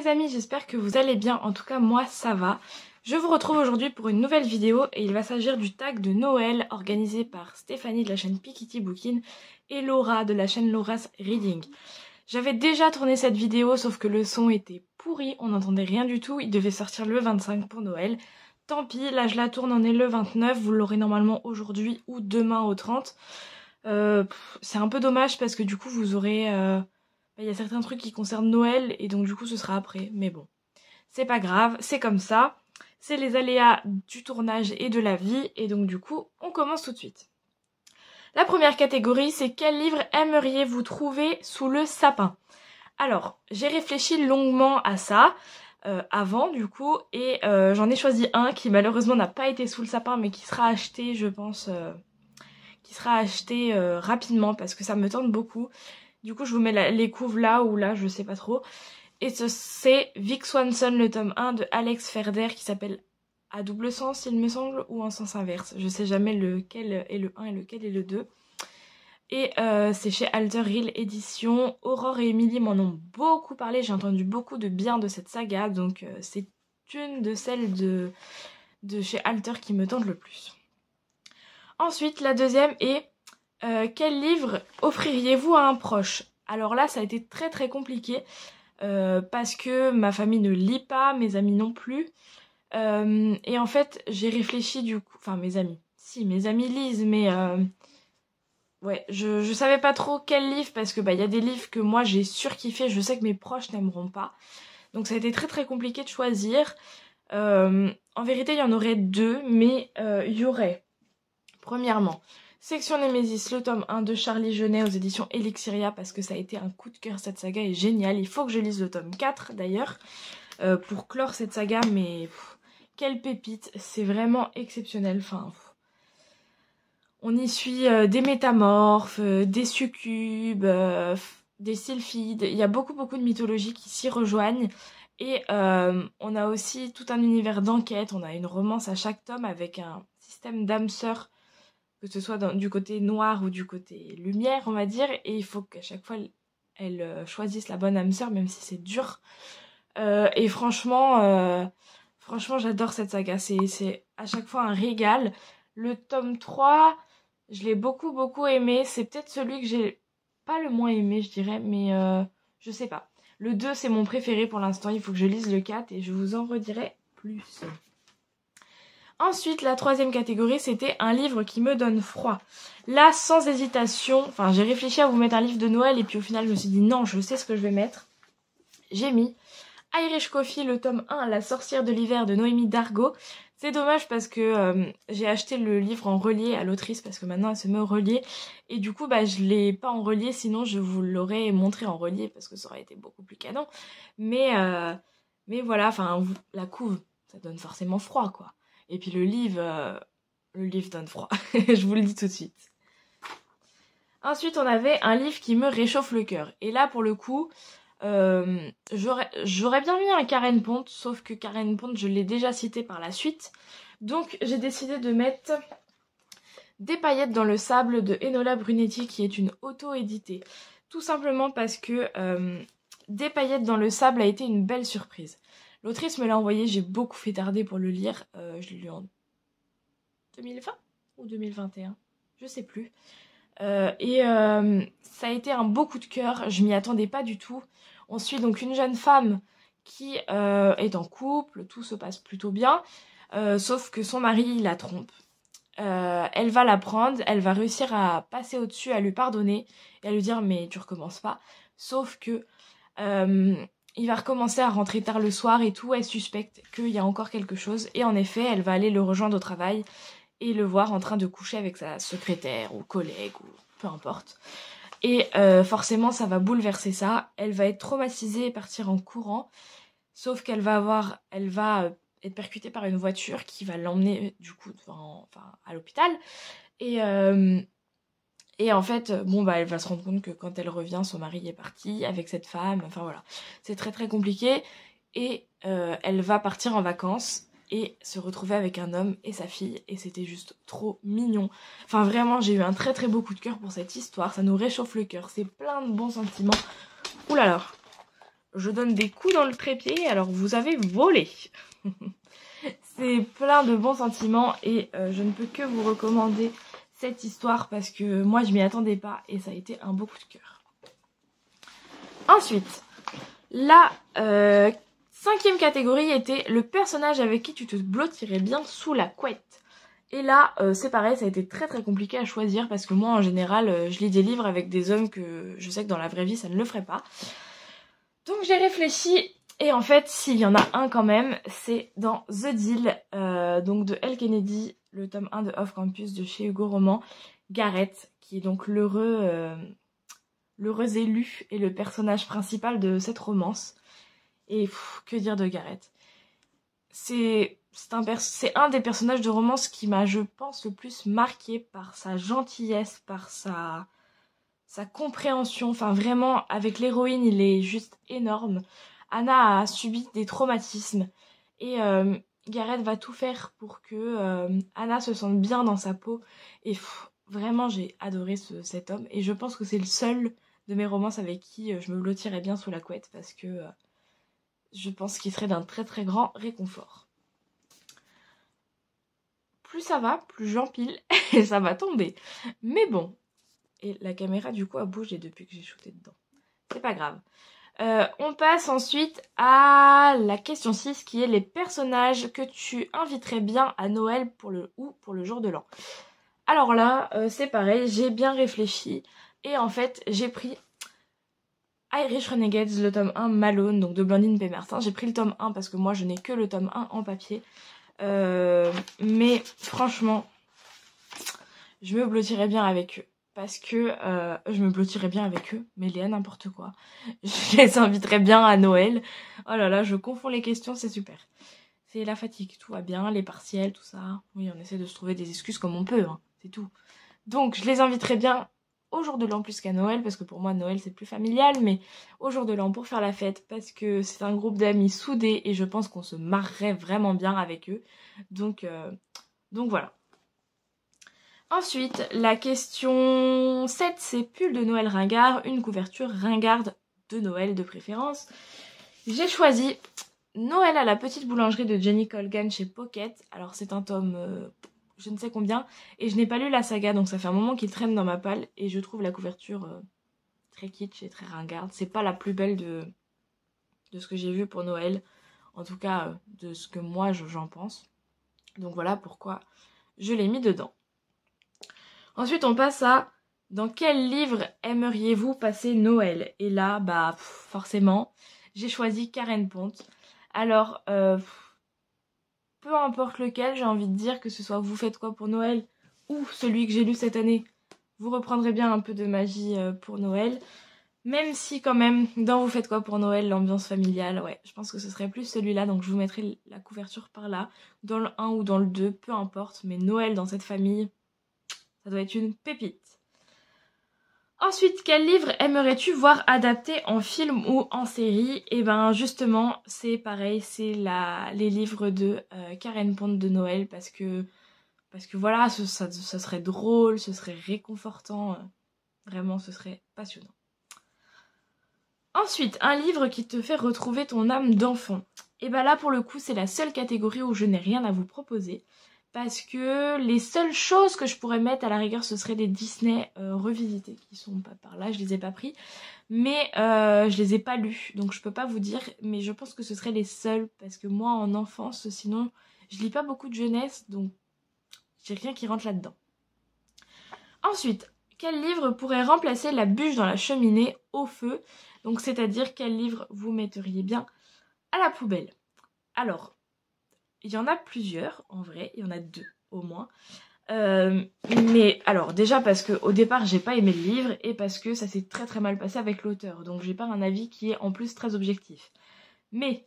les amis, j'espère que vous allez bien, en tout cas moi ça va. Je vous retrouve aujourd'hui pour une nouvelle vidéo et il va s'agir du tag de Noël organisé par Stéphanie de la chaîne Pikiti Bookin et Laura de la chaîne Laura's Reading. J'avais déjà tourné cette vidéo sauf que le son était pourri, on n'entendait rien du tout, il devait sortir le 25 pour Noël. Tant pis, là je la tourne, on est le 29, vous l'aurez normalement aujourd'hui ou demain au 30. C'est un peu dommage parce que du coup vous aurez... il y a certains trucs qui concernent Noël et donc du coup ce sera après, mais bon. C'est pas grave, c'est comme ça. C'est les aléas du tournage et de la vie et donc du coup on commence tout de suite. La première catégorie c'est quel livre aimeriez-vous trouver sous le sapin? Alors j'ai réfléchi longuement à ça avant du coup et j'en ai choisi un qui malheureusement n'a pas été sous le sapin mais qui sera acheté je pense rapidement parce que ça me tente beaucoup. Du coup je vous mets les couves là ou là je sais pas trop. Et c'est Vic Swanson, le tome 1 de Alex Ferder qui s'appelle À double sens, il me semble, ou en sens inverse. Je sais jamais lequel est le 1 et lequel est le 2. Et c'est chez Alter Hill Édition. Aurore et Émilie m'en ont beaucoup parlé. J'ai entendu beaucoup de bien de cette saga. Donc c'est une de celles de chez Alter qui me tente le plus. Ensuite, la deuxième est quel livre offririez-vous à un proche? Alors là, ça a été très très compliqué. Parce que ma famille ne lit pas, mes amis non plus. Et en fait, j'ai réfléchi du coup... Enfin, mes amis. Si, mes amis lisent, mais... Ouais, je savais pas trop quel livre, parce que y a des livres que moi j'ai surkiffé, je sais que mes proches n'aimeront pas. Donc ça a été très très compliqué de choisir. En vérité, il y en aurait deux, mais il y aurait... Premièrement... Section Némésis, le tome 1 de Charlie Jeunet aux éditions Elixiria parce que ça a été un coup de cœur, cette saga est géniale. Il faut que je lise le tome 4 d'ailleurs pour clore cette saga, mais quelle pépite, c'est vraiment exceptionnel. Enfin, on y suit des métamorphes, des succubes, des sylphides, il y a beaucoup de mythologies qui s'y rejoignent. Et on a aussi tout un univers d'enquête, on a une romance à chaque tome avec un système d'âmes sœurs, que ce soit du côté noir ou du côté lumière, on va dire, et il faut qu'à chaque fois, elles choisissent la bonne âme sœur, même si c'est dur. Et franchement, j'adore cette saga, c'est à chaque fois un régal. Le tome 3, je l'ai beaucoup aimé, c'est peut-être celui que j'ai pas le moins aimé, je dirais, mais je sais pas. Le 2, c'est mon préféré pour l'instant, il faut que je lise le 4 et je vous en redirai plus. Ensuite, la troisième catégorie, c'était un livre qui me donne froid. Là, sans hésitation, enfin, j'ai réfléchi à vous mettre un livre de Noël et puis au final, je me suis dit non, je sais ce que je vais mettre. J'ai mis Irish Coffee, le tome 1, La sorcière de l'hiver de Noémie Dargaud. C'est dommage parce que j'ai acheté le livre en relié à l'autrice parce que maintenant elle se met au relié. Et du coup, je l'ai pas en relié, sinon je vous l'aurais montré en relié parce que ça aurait été beaucoup plus canon. Mais voilà, enfin, la couve, ça donne forcément froid, quoi. Et puis le livre donne froid. Je vous le dis tout de suite. Ensuite, on avait un livre qui me réchauffe le cœur. Et là, pour le coup, j'aurais bien mis un Karen Pont, sauf que Karen Pont, je l'ai déjà cité par la suite. Donc, j'ai décidé de mettre Des paillettes dans le sable de Enola Brunetti, qui est une auto-éditée. Tout simplement parce que Des paillettes dans le sable a été une belle surprise. L'autrice me l'a envoyé, j'ai beaucoup fait tarder pour le lire. Je l'ai lu en 2020 ou 2021, je sais plus. Ça a été un beau coup de cœur, je m'y attendais pas du tout. On suit donc une jeune femme qui est en couple, tout se passe plutôt bien, sauf que son mari la trompe. Elle va la prendre, elle va réussir à passer au-dessus, à lui pardonner et à lui dire mais tu recommences pas. Sauf que il va recommencer à rentrer tard le soir et tout, elle suspecte qu'il y a encore quelque chose. Et en effet, elle va aller le rejoindre au travail et le voir en train de coucher avec sa secrétaire ou collègue ou peu importe. Et forcément, ça va bouleverser ça. Elle va être traumatisée et partir en courant. Sauf qu'elle va être percutée par une voiture qui va l'emmener du coup à l'hôpital. Et en fait, elle va se rendre compte que quand elle revient, son mari est parti avec cette femme. Enfin voilà, c'est très très compliqué. Et elle va partir en vacances et se retrouver avec un homme et sa fille. Et c'était juste trop mignon. Enfin vraiment, j'ai eu un très très beau coup de cœur pour cette histoire. Ça nous réchauffe le cœur. C'est plein de bons sentiments. Ouh là là. je donne des coups dans le trépied, alors vous avez volé. C'est plein de bons sentiments et je ne peux que vous recommander cette histoire parce que moi je m'y attendais pas et ça a été un beau coup de cœur. Ensuite, la 5e catégorie était le personnage avec qui tu te blottirais bien sous la couette. Et là, c'est pareil, ça a été très très compliqué à choisir parce que moi en général, je lis des livres avec des hommes que je sais que dans la vraie vie ça ne le ferait pas. Donc j'ai réfléchi et en fait, s'il y en a un quand même, c'est dans The Deal, donc de Elle Kennedy, le tome 1 de Off Campus de chez Hugo Roman, Gareth, qui est donc l'heureux élu et le personnage principal de cette romance. Et que dire de Gareth? C'est un des personnages de romance qui m'a, je pense, le plus marqué par sa gentillesse, par sa compréhension. Enfin, vraiment, avec l'héroïne, il est juste énorme. Anna a subi des traumatismes. Et Gareth va tout faire pour que Anna se sente bien dans sa peau. Et vraiment, j'ai adoré cet homme. Et je pense que c'est le seul de mes romances avec qui je me blottirais bien sous la couette. Parce que je pense qu'il serait d'un très très grand réconfort. Plus ça va, plus j'empile et ça va tomber. Mais bon. Et la caméra du coup a bougé depuis que j'ai shooté dedans. C'est pas grave. On passe ensuite à la question 6 qui est les personnages que tu inviterais bien à Noël pour le jour de l'an. Alors là, c'est pareil, j'ai bien réfléchi et en fait j'ai pris Irish Renegades, le tome 1 Malone, donc de Blandine P. Martin. J'ai pris le tome 1 parce que moi je n'ai que le tome 1 en papier. Mais franchement, je me blottirais bien avec eux. Parce que je me blottirais bien avec eux, mais Léa, n'importe quoi. Je les inviterais bien à Noël. Oh là là, je confonds les questions, c'est super. C'est la fatigue, tout va bien, les partiels, tout ça. Oui, on essaie de se trouver des excuses comme on peut, hein, c'est tout. Donc, je les inviterais bien au jour de l'an plus qu'à Noël, parce que pour moi, Noël, c'est plus familial, mais au jour de l'an pour faire la fête, parce que c'est un groupe d'amis soudés, et je pense qu'on se marrerait vraiment bien avec eux. Donc voilà. Ensuite, la question 7, c'est pull de Noël ringard, une couverture ringarde de Noël de préférence. J'ai choisi Noël à la petite boulangerie de Jenny Colgan chez Pocket. Alors c'est un tome je ne sais combien, et je n'ai pas lu la saga, donc ça fait un moment qu'il traîne dans ma palle, et je trouve la couverture très kitsch et très ringarde. C'est pas la plus belle de ce que j'ai vu pour Noël, en tout cas de ce que moi j'en pense. Donc voilà pourquoi je l'ai mis dedans. Ensuite, on passe à dans quel livre aimeriez-vous passer Noël? Et là, bah forcément, j'ai choisi Karen Pont. Alors, peu importe lequel, j'ai envie de dire que ce soit Vous faites quoi pour Noël ou celui que j'ai lu cette année, vous reprendrez bien un peu de magie pour Noël. Même si quand même, dans Vous faites quoi pour Noël, l'ambiance familiale, ouais, je pense que ce serait plus celui-là, donc je vous mettrai la couverture par là, dans le 1 ou dans le 2, peu importe, mais Noël dans cette famille, ça doit être une pépite. Ensuite, quel livre aimerais-tu voir adapté en film ou en série? Et ben justement, c'est pareil, c'est les livres de Karen Pont de Noël, parce que voilà, ça serait drôle, ce serait réconfortant, vraiment ce serait passionnant. Ensuite, un livre qui te fait retrouver ton âme d'enfant. Et ben là, pour le coup, c'est la seule catégorie où je n'ai rien à vous proposer. Parce que les seules choses que je pourrais mettre à la rigueur, ce seraient des Disney revisités, qui sont pas par là, je les ai pas pris. Mais je les ai pas lus, donc je peux pas vous dire. Mais je pense que ce seraient les seuls, parce que moi, en enfance, sinon, je lis pas beaucoup de jeunesse, donc j'ai rien qui rentre là-dedans. Ensuite, quel livre pourrait remplacer La bûche dans la cheminée au feu? Donc c'est-à-dire quel livre vous metteriez bien à la poubelle? Alors, il y en a plusieurs, en vrai, il y en a 2 au moins. Mais alors déjà parce que au départ j'ai pas aimé le livre et parce que ça s'est très très mal passé avec l'auteur. Donc j'ai pas un avis qui est en plus très objectif. Mais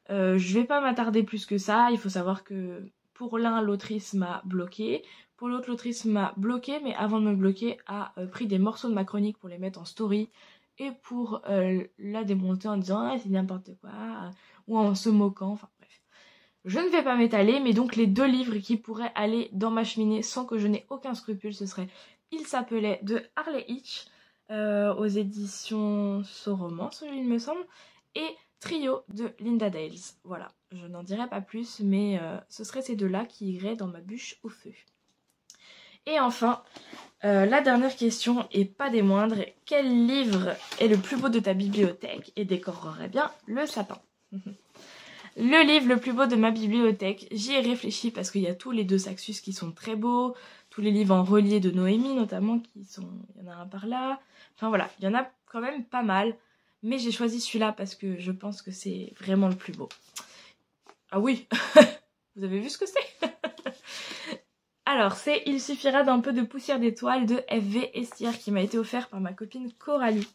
je vais pas m'attarder plus que ça. Il faut savoir que pour l'un, l'autrice m'a bloqué. Pour l'autre, l'autrice m'a bloqué, mais avant de me bloquer, a pris des morceaux de ma chronique pour les mettre en story et pour la démonter en disant ah, c'est n'importe quoi, ou en se moquant, enfin bref. Je ne vais pas m'étaler, mais donc les 2 livres qui pourraient aller dans ma cheminée sans que je n'ai aucun scrupule, ce serait Il s'appelait de Harley Hitch aux éditions Soromance, il me semble, et Trio de Linda Dales. Voilà, je n'en dirai pas plus, mais ce seraient ces deux-là qui iraient dans ma bûche au feu. Et enfin, la dernière question, et pas des moindres, quel livre est le plus beau de ta bibliothèque et décorerait bien le sapin? Le livre le plus beau de ma bibliothèque, j'y ai réfléchi parce qu'il y a tous les deux Saxus qui sont très beaux, tous les livres en relié de Noémie notamment, il y en a un par là, enfin voilà, il y en a quand même pas mal, mais j'ai choisi celui-là parce que je pense que c'est vraiment le plus beau. Ah oui, vous avez vu ce que c'est? Alors, c'est Il suffira d'un peu de poussière d'étoiles de F.V. Estière qui m'a été offert par ma copine Coralie.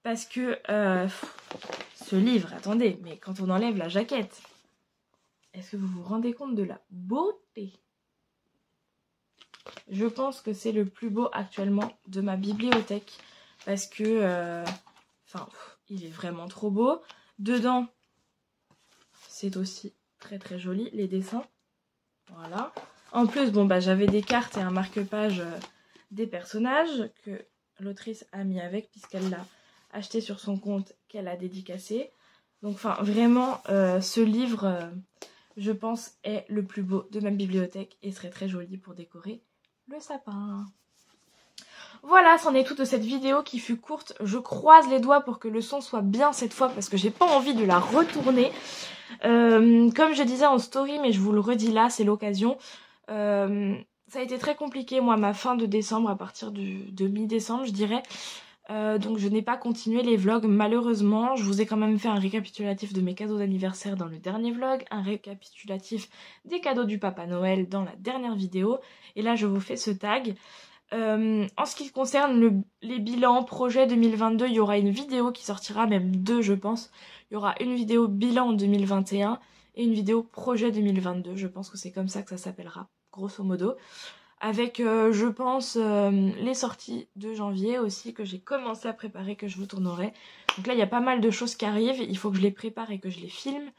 Parce que ce livre, attendez, mais quand on enlève la jaquette, est-ce que vous vous rendez compte de la beauté? Je pense que c'est le plus beau actuellement de ma bibliothèque. Parce que, il est vraiment trop beau. Dedans, c'est aussi très très joli, les dessins. Voilà. En plus, bon, bah, j'avais des cartes et un marque-page des personnages que l'autrice a mis avec puisqu'elle l'a acheté sur son compte qu'elle a dédicacé. Donc, enfin, vraiment, ce livre, je pense, est le plus beau de ma bibliothèque et serait très joli pour décorer le sapin. Voilà, c'en est tout de cette vidéo qui fut courte. Je croise les doigts pour que le son soit bien cette fois parce que j'ai pas envie de la retourner. Comme je disais en story, mais je vous le redis là, c'est l'occasion. Ça a été très compliqué, moi, ma fin de décembre, à partir de mi-décembre, je dirais. Donc je n'ai pas continué les vlogs, malheureusement. Je vous ai quand même fait un récapitulatif de mes cadeaux d'anniversaire dans le dernier vlog, un récapitulatif des cadeaux du Papa Noël dans la dernière vidéo. Et là, je vous fais ce tag. En ce qui concerne les bilans projet 2022, il y aura une vidéo qui sortira, même deux je pense. Il y aura une vidéo bilan 2021 et une vidéo projet 2022. Je pense que c'est comme ça que ça s'appellera, grosso modo. Avec, je pense, les sorties de janvier aussi que j'ai commencé à préparer, que je vous tournerai. Donc là, il y a pas mal de choses qui arrivent. Il faut que je les prépare et que je les filme.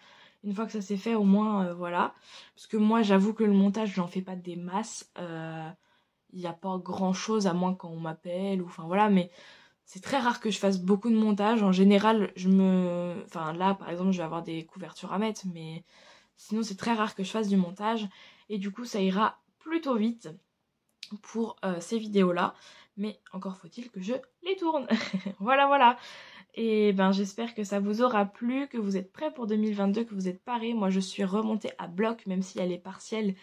Une fois que ça c'est fait, au moins, voilà. Parce que moi, j'avoue que le montage, j'en fais pas des masses. Il n'y a pas grand chose à moins quand on m'appelle ou enfin voilà, mais c'est très rare que je fasse beaucoup de montage. En général, enfin là par exemple je vais avoir des couvertures à mettre, mais sinon c'est très rare que je fasse du montage et du coup ça ira plutôt vite pour ces vidéos là, mais encore faut-il que je les tourne. Voilà. Et ben j'espère que ça vous aura plu, que vous êtes prêts pour 2022, que vous êtes parés. Moi je suis remontée à bloc même si elle est partielle.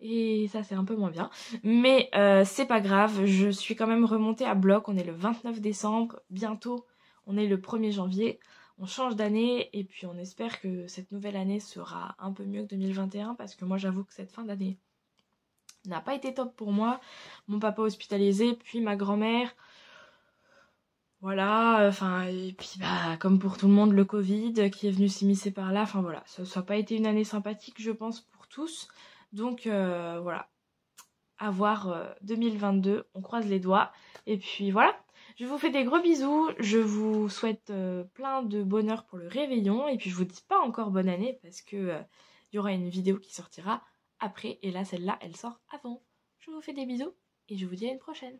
Et ça c'est un peu moins bien. Mais c'est pas grave, je suis quand même remontée à bloc. On est le 29 décembre, bientôt on est le 1er janvier. On change d'année et puis on espère que cette nouvelle année sera un peu mieux que 2021. Parce que moi j'avoue que cette fin d'année n'a pas été top pour moi. Mon papa hospitalisé, puis ma grand-mère. Voilà, et puis bah comme pour tout le monde, le Covid qui est venu s'immiscer par là. Enfin voilà, ça n'a pas été une année sympathique je pense pour tous. Donc voilà, à voir 2022, on croise les doigts. Et puis voilà, je vous fais des gros bisous, je vous souhaite plein de bonheur pour le réveillon. Et puis je vous dis pas encore bonne année parce que y aura une vidéo qui sortira après. Et là, celle-là, elle sort avant. Je vous fais des bisous et je vous dis à une prochaine.